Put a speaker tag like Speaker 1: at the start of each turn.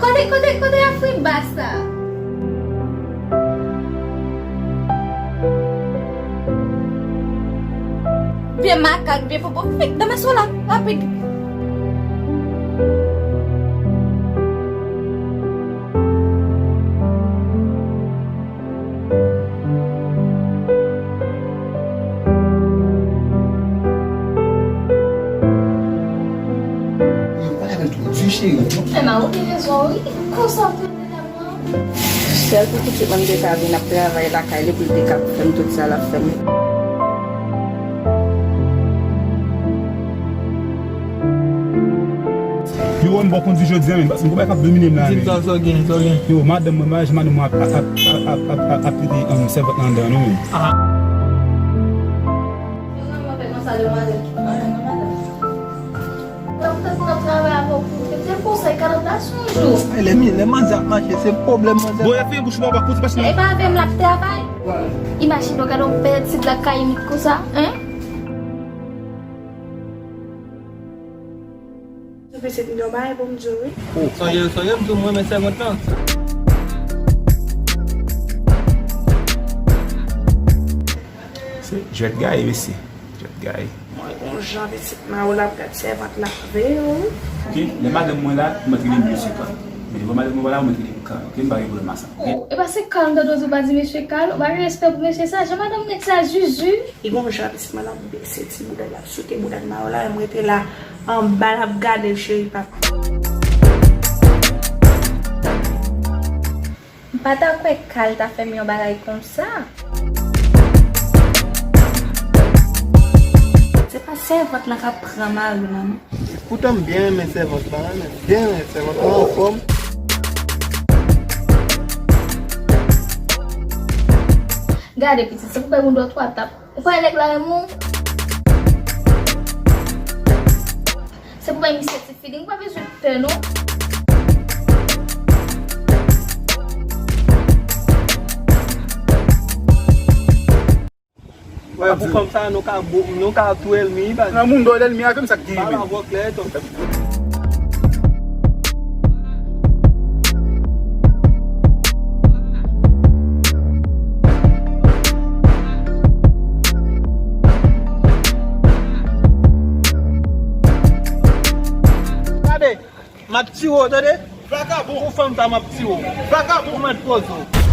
Speaker 1: Kote a fwi basta. Biar makan, biar popo. Dah masuk lah. Rapid.
Speaker 2: Mas o que resolve? Qual sorte da mão?
Speaker 3: Celle pou ki man de ka vin ap travay la ka, li pou de ka fem tout sa la fem.
Speaker 4: Yo won bo konti jodi men, bas mko bay kap domine nan.
Speaker 5: So gen.
Speaker 4: Yo madam mo ap servat nan dan nou.
Speaker 2: Eu não vou pegar uma salada mais aqui. Então, tá com trabalhar pouco. Você consegue, cara, tá sujo.
Speaker 5: Le manjak mache, se problem manjak.
Speaker 4: Bo ya fe bouche ba kout bas
Speaker 2: E
Speaker 4: nan.
Speaker 2: vai ver lá que trabalho. Imagina o cara um pedaço de cair com ça, hein?
Speaker 3: Se di do bay pou mjou.
Speaker 5: So ye mtou mwen men 50 lan.
Speaker 4: Se jet gay wesi. Jet gay.
Speaker 3: Mwen jan visit ma ou la pou kat servat la ve yo.
Speaker 4: Ok, le madam mwen la, mwen tri lim monsieur ka. Mais le madam mwen la, mwen tri lim ka. Ok, mba yon masa.
Speaker 2: E ba se calme da dozo ba di monsieur calme, ba respect pour monsieur ça, je madame nek ça juju.
Speaker 3: I gon jan visit ma la pou bese ti moudan la. Soute moudan ma ou la, mwen te la an bal ap gade chéri pa.
Speaker 2: Pata kwe kal ta fè mi yon bagay kon sa.
Speaker 3: Se pa servat la ka pran mal nan.
Speaker 5: Poutan bien men servot la, bien men servot la en forme.
Speaker 2: Gade piti, se pou pe moun do 3 tap. Ou pa elek la remou? Se pou pe mi seti feeling, pa vezou te nou?
Speaker 5: Pou kom sa nou ka tou el mi.
Speaker 4: Nan moun do el mi a kem sak di
Speaker 5: Ba
Speaker 4: men.
Speaker 5: la vok le to. Gade, ma pti wo tade?
Speaker 4: Flaka bon.
Speaker 5: Pou fam ta ma pti wo.
Speaker 4: Flaka bon.
Speaker 5: Pou mat pozo.